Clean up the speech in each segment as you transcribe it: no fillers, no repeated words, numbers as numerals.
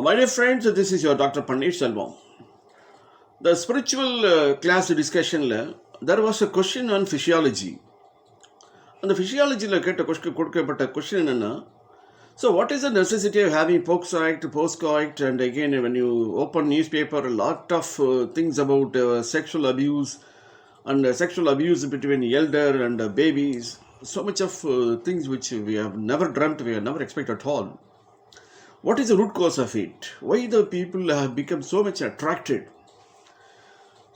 My dear friends, this is your Dr. Paneer Selvam. The spiritual class discussion, there was a question on physiology. And the physiology, question, so what is the necessity of having post-coic, and again, when you open newspaper, a lot of things about sexual abuse and sexual abuse between elder and babies. So much of things which we have never dreamt, we have never expected at all. What is the root cause of it? Why the people have become so much attracted?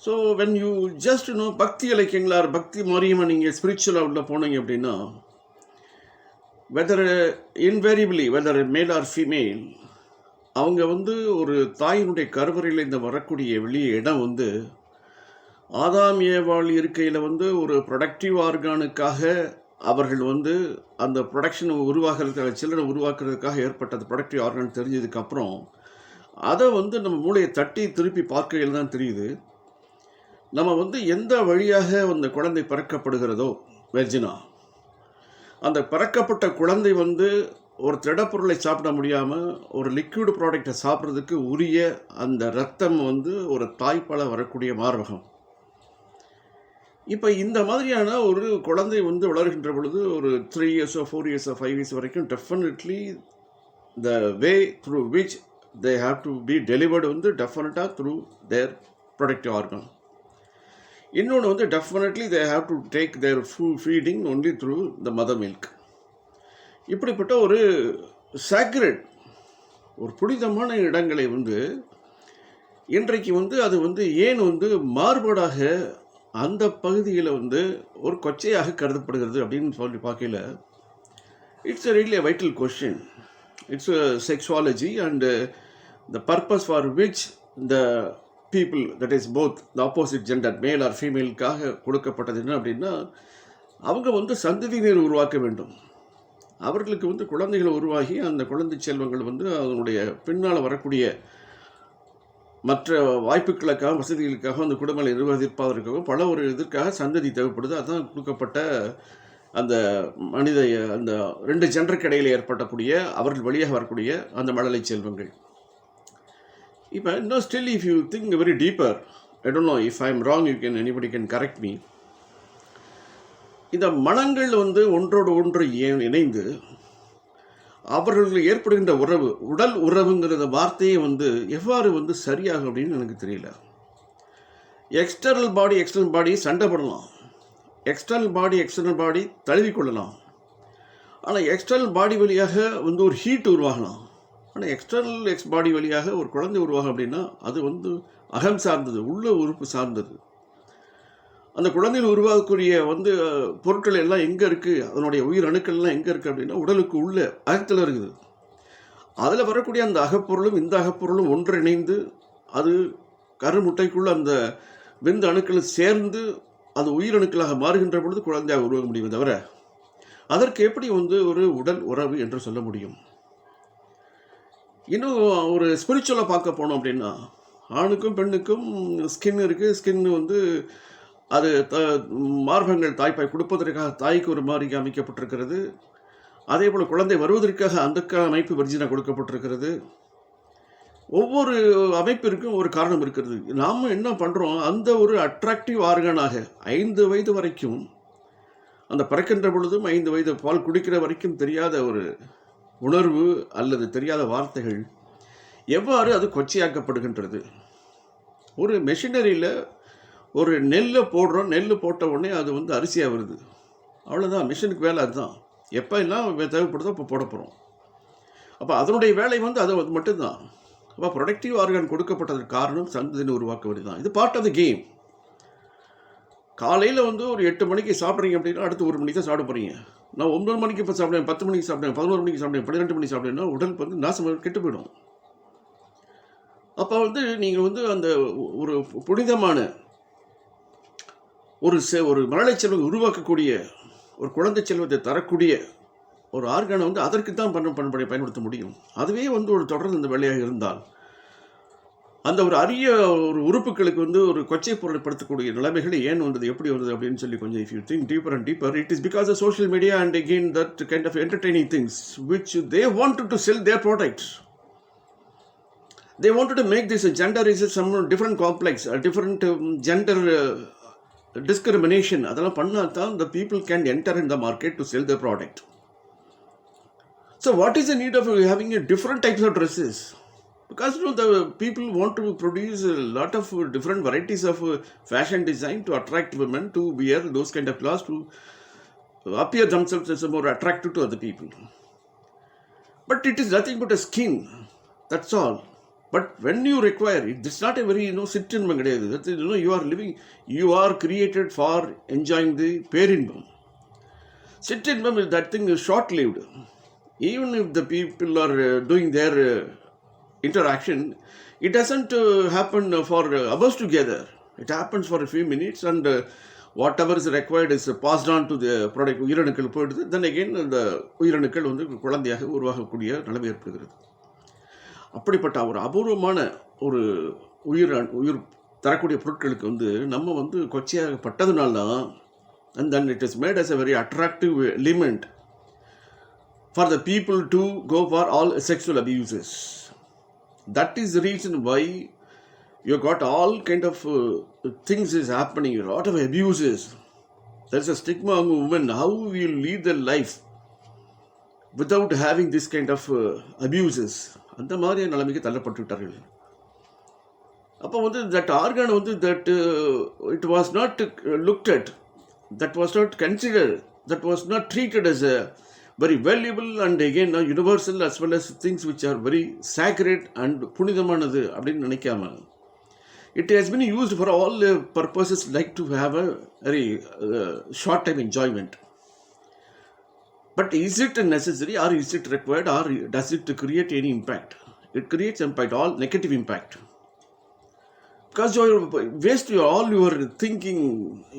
So when you just பக்தி இலக்கியங்களா பக்தி மாரியமாக நீங்கள் ஸ்பிரிச்சுவலாக உள்ள போனீங்க அப்படின்னா, whether invariably whether male or female, அவங்க ஒரு தாயினுடைய கருவறையில் இந்த வரக்கூடிய வெளியே இடம் ஆதாம் ஏவாள் இருக்கையில் ஒரு ப்ரொடக்டிவ் ஆர்கானுக்காக அவர்கள் அந்த ப்ரொடக்ஷன் உருவாக்குறதுக்காக, சில்ட்ரனை உருவாக்குறதுக்காக ஏற்பட்ட அந்த ப்ரொடக்டிவ் ஆர்கான் தெரிஞ்சதுக்கப்புறம் அதை நம்ம மூளையை தட்டி திருப்பி பார்க்கையில் தான் தெரியுது, நம்ம எந்த வழியாக அந்த குழந்தை பிறக்கப்படுகிறதோ வெர்ஜினா, அந்த பிறக்கப்பட்ட குழந்தை ஒரு திடப்பொருளை சாப்பிட முடியாமல் ஒரு லிக்விட் ப்ராடக்டை சாப்பிட்றதுக்கு உரிய அந்த ரத்தம் ஒரு தாய்ப்பால் வரக்கூடிய மார்பகம். இப்போ இந்த மாதிரியான ஒரு குழந்தை வளர்கின்ற பொழுது ஒரு 3 years 4 years 5 years வரைக்கும் definitely the way through which they have to be delivered டெஃபினட்டாக த்ரூ தேர் ப்ரொடக்டிவ் ஆர்கன். இன்னொன்று definitely they have to take their feeding only through the mother milk. இப்படிப்பட்ட ஒரு சாக்ரெட், ஒரு புனிதமான இடங்களை இன்றைக்கு அது ஏன் மாறுபாடாக அந்த பகுதியில் ஒரு கொச்சையாக கருதப்படுகிறது அப்படின்னு சொல்லி பார்க்கல. It's really vital question. It's sexology and the purpose for which the people, that is both the opposite gender male or ஃபீமேலுக்காக கொடுக்கப்பட்டது என்ன அப்படின்னா, அவங்க சந்ததியினர் உருவாக்க வேண்டும். அவர்களுக்கு குழந்தைகள் உருவாகி அந்த குழந்தை செல்வங்கள் அதனுடைய பின்னால் வரக்கூடிய மற்ற வாய்ப்புகளுக்காக, வசதிகளுக்காக, அந்த குடும்பங்களை நிர்வகிப்பதற்காக பல ஒரு இதற்காக சந்ததி தேவைப்படுது. அதுதான் கொடுக்கப்பட்ட அந்த மனித அந்த 2 ஜெண்டருக்கு இடையில் ஏற்படக்கூடிய அவர்கள் வழியாக வரக்கூடிய அந்த மழலை செல்வங்கள். இப்போ இன்னும் still if you think very deeper, I don't know if I am wrong, you can anybody can correct me. இந்த மனங்கள் ஒன்றோடு ஒன்று இணைந்து அவர்களுக்கு ஏற்படுகின்ற உறவு, உடல் உறவுங்கிற வார்த்தையே எவ்வாறு சரியாகும் அப்படின்னு எனக்கு தெரியல. எக்ஸ்டர்னல் பாடி சண்டை போடலாம், எக்ஸ்டர்னல் பாடி தழுவிக்கொள்ளலாம். ஆனால் எக்ஸ்டர்னல் பாடி வழியாக ஒரு ஹீட் உருவாகலாம். ஆனால் எக்ஸ்டர்னல் பாடி வழியாக ஒரு குழந்தை உருவாகும் அப்படின்னா அது அகம் சார்ந்தது, உள்ள உறுப்பு சார்ந்தது. அந்த குழந்தையில் உருவாகக்கூடிய பொருட்கள் எல்லாம் எங்கே இருக்குது, அதனுடைய உயிர் அணுக்கள்லாம் எங்கே இருக்குது அப்படின்னா உடலுக்கு உள்ள அகத்தில் இருக்குது. அதில் வரக்கூடிய அந்த அகப்பொருளும் இந்த அகப்பொருளும் ஒன்றிணைந்து அது கருமுட்டைக்குள்ள அந்த விந்து அணுக்களும் சேர்ந்து அது உயிரணுக்களாக மாறுகின்ற பொழுது குழந்தையாக உருவாக முடியும். தவிர அதற்கு எப்படி ஒரு உடல் உறவு என்று சொல்ல முடியும்? இன்னும் ஒரு ஸ்பிரிச்சுவலாக பார்க்க போனோம் அப்படின்னா, ஆணுக்கும் பெண்ணுக்கும் ஸ்கின் இருக்குது. ஸ்கின் அது மார்பகங்கள் தாய்ப்பாய் கொடுப்பதற்காக தாய்க்கு ஒரு மாதிரி அமைக்கப்பட்டிருக்கிறது. அதே போல் குழந்தை வருவதற்காக அந்த அமைப்பு வெர்ஜினா கொடுக்கப்பட்டிருக்கிறது. ஒவ்வொரு அமைப்பிற்கும் ஒரு காரணம் இருக்கிறது. நாம் என்ன பண்ணுறோம், அந்த ஒரு அட்ராக்டிவ் ஆர்கனாக 5 வயது வரைக்கும், அந்த பிறக்கின்ற பொழுதும் 5 வயது பால் குடிக்கிற வரைக்கும் தெரியாத ஒரு உணர்வு அல்லது தெரியாத வார்த்தைகள் எவ்வாறு அது கொச்சையாக்கப்படுகின்றது. ஒரு மெஷினரியில் ஒரு நெல்லை போடுறோம், நெல் போட்ட உடனே அது அரிசியாக வருது. அவ்வளோதான், மிஷினுக்கு வேலை அதுதான். எப்போ எல்லாம் தேவைப்படுதோ அப்போ போட போகிறோம். அப்போ அதனுடைய வேலை அது மட்டும்தான். அப்போ ப்ரொடக்டிவ் ஆர்கன் கொடுக்கப்பட்டதுக்கு காரணம் சந்ததியை உருவாக்குவது தான். இது பார்ட் ஆஃப் த கேம். காலையில் ஒரு 8 மணிக்கு சாப்பிட்றீங்க அப்படின்னா அடுத்து 1 மணிக்கு தான் சாப்பிட போகிறீங்க. நான் 9 மணிக்கு இப்போ சாப்பிடுவேன், 10 மணிக்கு சாப்பிடுவேன், 11 மணிக்கு சாப்பிடுவேன், 12 மணிக்கு சாப்பிடுவேன்னா உடல் நாசமாக கெட்டு போயிடும். அப்போ நீங்கள் அந்த ஒரு புனிதமான ஒரு மழலை செல்வம் உருவாக்கக்கூடிய, ஒரு குழந்தை செல்வத்தை தரக்கூடிய ஒரு ஆர்கானை அதற்கு தான் பயன்படுத்த முடியும். அதுவே ஒரு தொடர்ந்து இந்த வேலையாக இருந்தால் அந்த ஒரு அரிய ஒரு உறுப்புகளுக்கு ஒரு கொச்சை பொருட்படுத்தக்கூடிய நிலைமைகள் ஏன் எப்படி வந்தது அப்படின்னு சொல்லி கொஞ்சம் if you think deeper and deeper, it is because of social media and again that kind of entertaining things which they wanted to sell their products. They wanted to make this gender is some different complex, a different gender discrimination. அதெல்லாம் பண்ணா தான் the people can enter in the market to sell their product. So what is the need of having a different types of dresses? Because the people want to produce a lot of different varieties of fashion design to attract women to wear those kind of clothes to appear themselves as more attractive to other people. But it is nothing but a skin. That's all. But when you require it, it's not a very, sit-in-bam கிடையாது. That is, you are living, you are created for enjoying the perinbam. Sit-in-bam is that thing is short-lived. Even if the people are doing their interaction, it doesn't happen for hours together. It happens for a few minutes and whatever is required is passed on to the product. உயிரணுக்கள் போயிடுது. Then again the உயிரணுக்கள் வந்து குழந்தையாக உருவாகக்கூடிய நிலைமை ஏற்படுகிறது. அப்படிப்பட்ட ஒரு அபூர்வமான ஒரு உயிர் தரக்கூடிய பொருட்களுக்கு வந்து நம்ம வந்து கொச்சையாகப்பட்டதுனால தான் and then it is made as a very attractive element for the people to go for all sexual abuses. That is the reason why you got all kind of things is happening, a lot of abuses. There is a stigma among women. How will you lead their life without having this kind of abuses? அந்த மாதிரி நிலைமைக்கு தள்ளப்பட்டு விட்டார்கள். அப்போ வந்து that organ வந்து that it was not looked at, that was not considered, that was not treated as a very valuable and again universal as well as things which are very sacred and புனிதமானது அப்படின்னு நினைக்காம it has been used for all purposes like to have a very short time enjoyment. But is it necessary or is it required or does it create any impact? It creates impact, all negative impact. Because you waste all your thinking,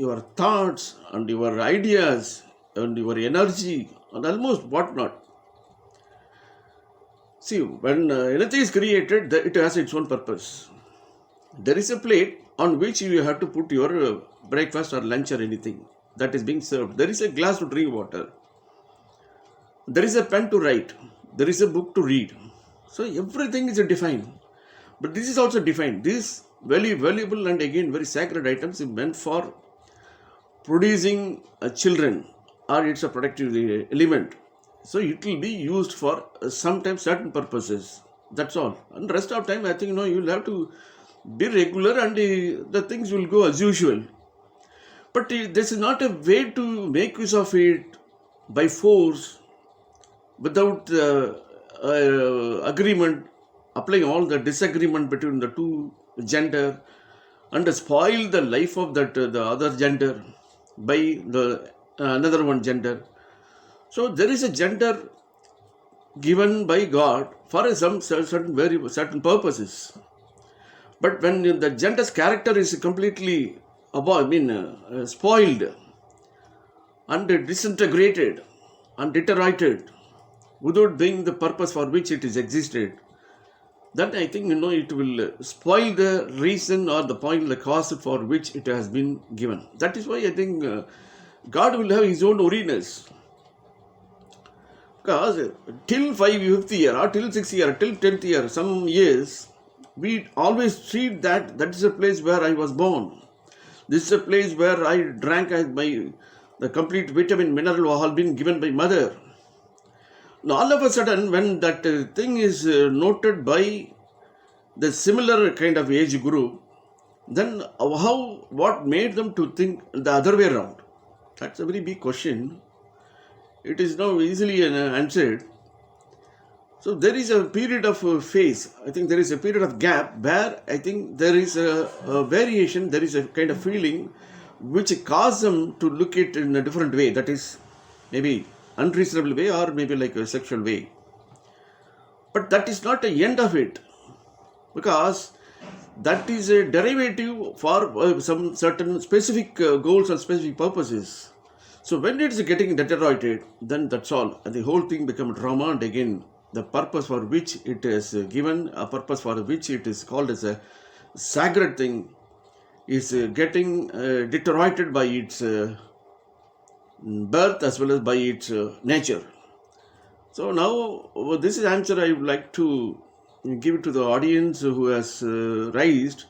your thoughts and your ideas and your energy and almost whatnot. See, when anything is created, it has its own purpose. There is a plate on which you have to put your breakfast or lunch or anything that is being served. There is a glass to drink water. There is a pen to write. There is a book to read. So everything is defined. But this is also defined. These very valuable and again very sacred items is meant for producing children or it's a productive element. So it will be used for sometimes certain purposes. That's all. And rest of time I think you'll have to be regular and the things will go as usual. But this is not a way to make use of it by force, without agreement, applying all the disagreement between the two gender and spoil the life of that the other gender by the another one gender. So there is a gender given by God for some certain purposes. But when the gender's character is completely spoiled and disintegrated and deteriorated without being the purpose for which it is existed, then I think it will spoil the reason or the point, the cause for which it has been given. That is why I think God will have his own holiness. Because till 5th year or till 6th year, till 10th year, some years, we always treat that is a place where I was born. This is a place where I drank the complete vitamin, mineral all been given by mother. Now all of a sudden, when that thing is noted by the similar kind of age group, then what made them to think the other way around? That's a very big question. It is now easily answered. So there is a period of phase. I think there is a period of gap where I think there is a variation, there is a kind of feeling which causes them to look at it in a different way. That is maybe unreasonable way or maybe like a sexual way. But that is not the end of it, because that is a derivative for some certain specific goals and specific purposes. So when it is getting deteriorated, then that's all. And the whole thing becomes drama, and again the purpose for which it is given, a purpose for which it is called as a sacred thing, is getting deteriorated by its birth as well as by its nature. So now this is answer I would like to give it to the audience who has raised,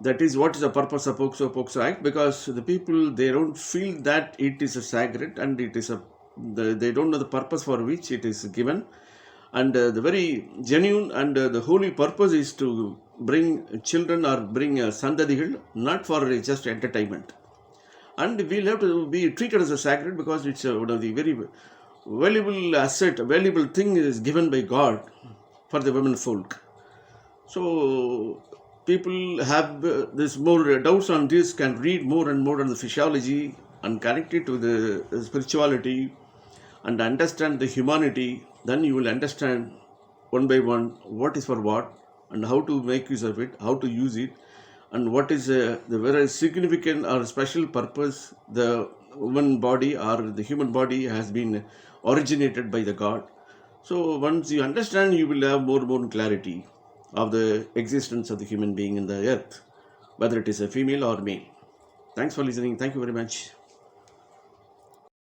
that is what is the purpose of POXO Act, because the people, they don't feel that it is a sacred, and it is they don't know the purpose for which it is given. And the very genuine and the holy purpose is to bring children or bring sandadihal, not for just entertainment. And we'll have to be treated as a sacred, because it's one of the very valuable asset, valuable thing is given by God for the women folk. So people have this more doubts on this, can read more and more on the physiology and connect it to the spirituality and understand the humanity. Then you will understand one by one what is for what and how to make use of it, how to use it, and what is the very significant or special purpose the woman body or the human body has been originated by the God. So once you understand, you will have more and more clarity of the existence of the human being in the earth, whether it is a female or male. Thanks for listening. Thank you very much.